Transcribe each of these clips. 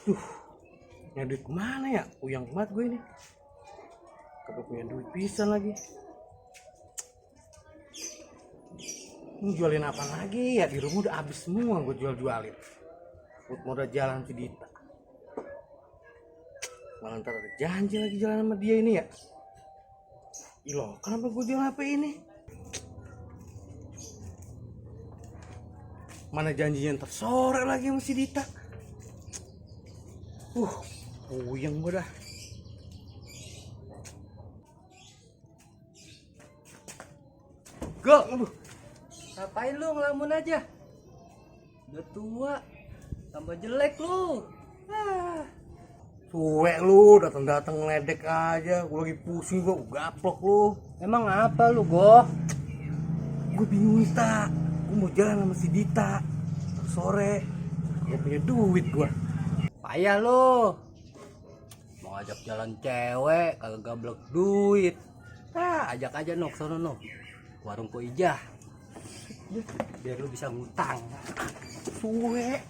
Duh, nyari duit kemana ya? Puyeng banget gue ini. Kagak punya duit pisan lagi. Ini jualin apa lagi ya? Di rumah udah habis semua gue jualin. Buat modal jalan si Dita. Malah ntar ada janji lagi jalan sama dia ini ya. Ilo, kenapa gue jual HP ini? Mana janjinya ntar sore lagi sama si Dita. Puyeng gue dah. Go, Ngapain lu ngelamun aja? Udah tua, tambah jelek lu. Cuek lu, datang ngeledek aja. Gue lagi pusing, gue gaplok lu. Emang apa lu, Go? Gue bingung Dita. Gue mau jalan sama si Dita sore. Gak punya duit gue. Payah lu. Mau ajak jalan cewek, kagak gablek duit. Ajak aja nok sono nok. Warung Po Ijah. Biar lu bisa ngutang. Cuek.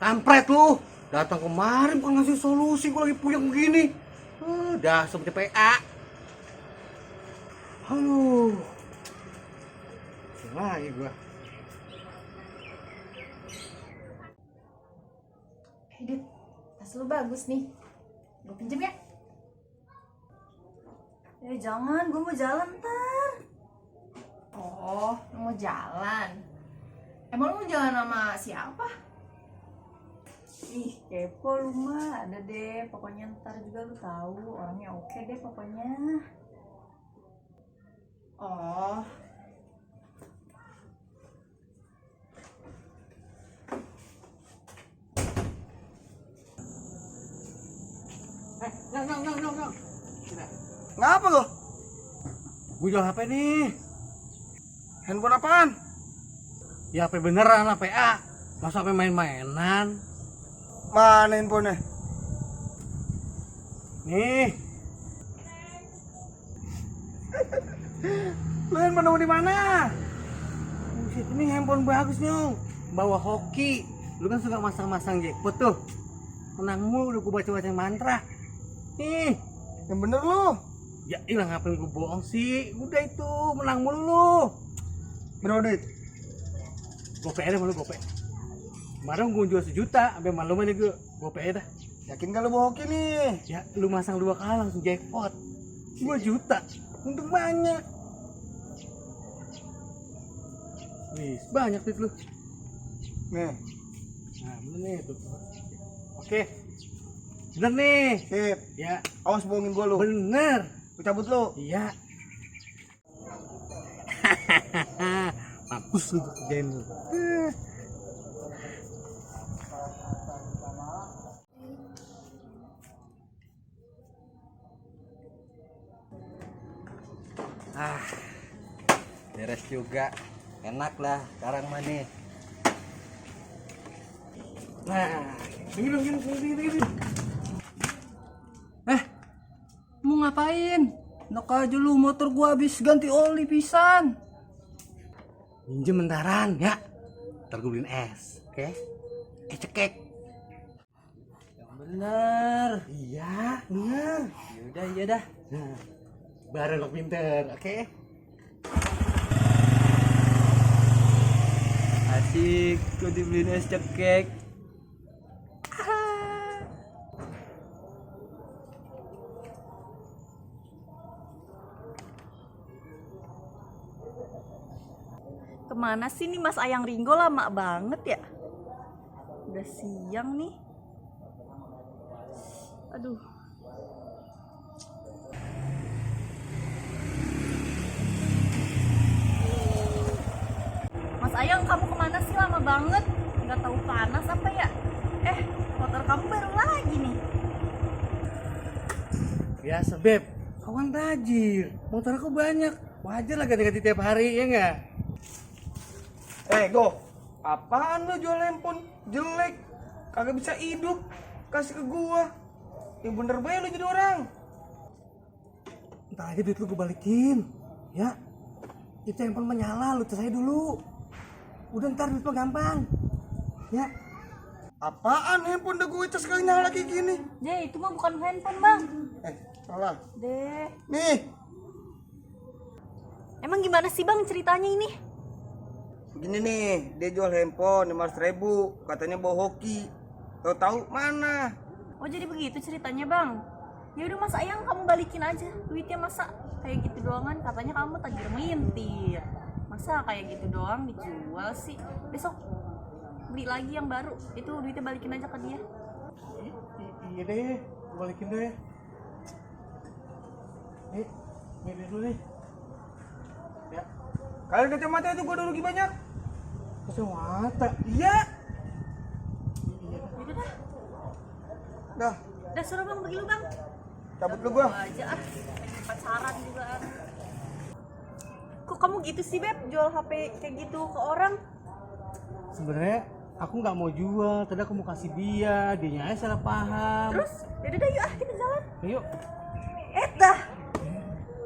Kampret lu. Datang kemarin bukan ngasih solusi. Gue lagi puyeng begini. Dah seperti PA. Halo. Lagi gue. Dit, tas lu bagus nih. Gue pinjem ya? Jangan, gue mau jalan ntar. Oh, lu mau jalan? Emang lu mau jalan sama siapa? Ih, kepo lu mah. Ada deh, pokoknya ntar juga lu tahu. Orangnya oke deh pokoknya. Oh. Nyong. Ngapa lo? Gue jual HP nih. Handphone apaan? Ya HP beneran lah PA. Masa HP main-mainan? Mana handphonenya? Nih. Lu handphone nemu di mana? Buset, ini handphone bagus nyong. Bawa hoki. Lu kan suka masang-masang jackpot tuh. Menang mulu udah gue baca-baca mantra. Nih. Yang bener lu. Ya ilah ngapain gue bohong sih. Udah itu menang mulu lu. Berapa duit? Gope aja malu gope. Kemarin gue jual 1 juta. Sampai malu aja gue gope aja dah. Yakin gak lu bohongin nih? Ya lu masang 2 kali langsung jackpot 2 juta. Untung banyak. Wih banyak duit lu. Nih, Nah bener nih tuh. Oke. Bener nih. sip. Ya Awas bohongin gua lu. bener. Gua cabut lu. Iya. Mampus lu kerjain lu. Beres juga. Enak lah, sekarang mah nih. Nah, gini. Mau ngapain? Nok aja lu, motor gua habis ganti oli pisan. Minjem bentaran ya. Ntar gue beliin es, oke? Cekek. Yang bener. Iya, bener. Yaudah, iya dah. Nah, bareng lo pinter, oke? Asik, gua dibeliin es cekek. Kemana sih nih Mas Ayang Ringgo, lama banget ya? Udah siang nih. Aduh. Mas Ayang, kamu kemana sih, lama banget? Nggak tahu panas apa ya? Motor kamu baru lagi nih. Biasa, Beb. Kawan tajir. Motor aku banyak. Wajar lah ganti-ganti tiap hari, ya nggak? Go. Apaan lu jual handphone jelek? Kagak bisa hidup. Kasih ke gua. Ya bener baik lu jadi orang. Ntar aja duit lu gue balikin. Ya. Itu handphone menyala, lu tes aja dulu. Udah ntar duit lu gampang. Ya. Apaan handphone udah gue cas sekali nyala kayak gini? Deh, itu mah bukan handphone, Bang. Salah. Deh. Nih, Emang gimana sih, Bang, ceritanya ini? begini nih, dia jual handphone 500.000, katanya bawa hoki. Tahu mana? Oh, jadi begitu ceritanya, Bang. Ya udah, Mas Ayang, kamu balikin aja duitnya. Masa kayak gitu doangan? Katanya kamu tajir melintir. Masa kayak gitu doang dijual sih? Besok beli lagi yang baru. Itu duitnya balikin aja ke dia. Iya deh, balikin deh. Ini dulu nih. Ya, Kalian kacamata itu gue udah rugi banyak. kacamata. Iya. Yaudah dah. Dah, Udah suruh, Bang, pergi lu, Bang. cabut ke gua. Aja ah, pacaran juga. Kok kamu gitu sih, Beb? Jual HP kayak gitu ke orang? Sebenarnya aku nggak mau jual, tadi aku mau kasih dia, dianya aja salah paham. Terus, yaudah dah, yuk ah, kita jalan. Ayo. Dah.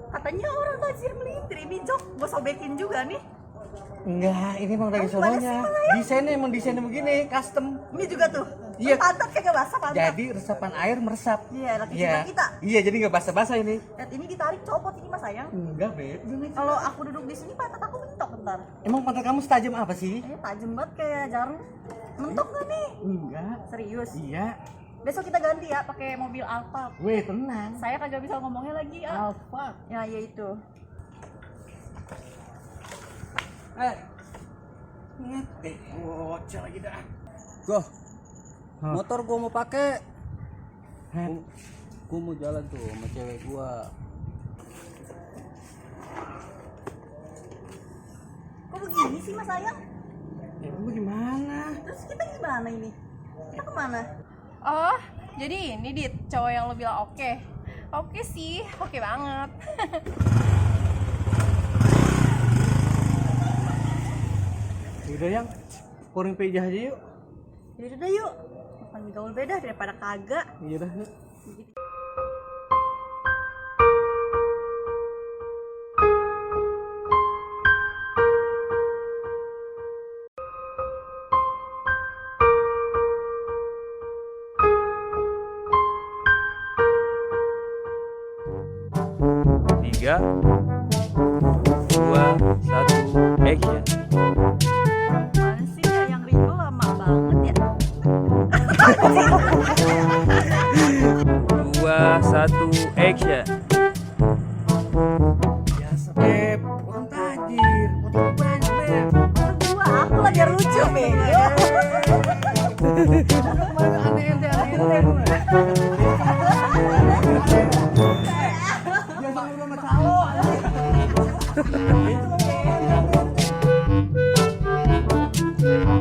Katanya orang tajir melintir, ini jok gue sobekin juga nih. Enggak, ini emang dari Kamu gimana sononya. sih, Malah ya? Desainnya emang desainnya begini, custom. Ini juga tuh. Iya. Pantat kagak basah, pantat. Jadi resapan air meresap. Iya, laki kita. Iya, jadi nggak basah-basah ini. Lihat ini ditarik copot ini, Mas Sayang. Enggak, Beb. Kalau aku duduk di sini pantat aku mentok bentar. Emang pantat kamu setajam apa sih? Tajam banget kayak jarum. Mentok gak nih? Enggak. Serius. Iya. Besok kita ganti ya pakai mobil Alphard. Weh, tenang. Saya kagak bisa ngomongnya lagi ya. Alfa. Ya, ya itu. Ngetek bocah lagi dah. Goh, motor gua mau pakai. Hah? Gua mau jalan tuh sama cewek gua. Kok begini sih, Mas Sayang? Ibu gimana? Terus kita gimana ini? Kita kemana? Oh, jadi ini Dit, cowok yang lo bilang oke. Oke sih, oke banget. Udah yang pouring pejah aja yuk. Yaudah dah yuk. Makan mie gaul beda daripada kagak. Iya dah. Yuk. Tiga, dua, satu, action. Mana sih ya yang Ringo lama banget ya? Dua, satu, action. Biasa, Beb. Orang tajir. Motor banyak, Beb. Gua aku lagi lucu bego. Kemana aneh-aneh. Biasa lu sama calo. Itu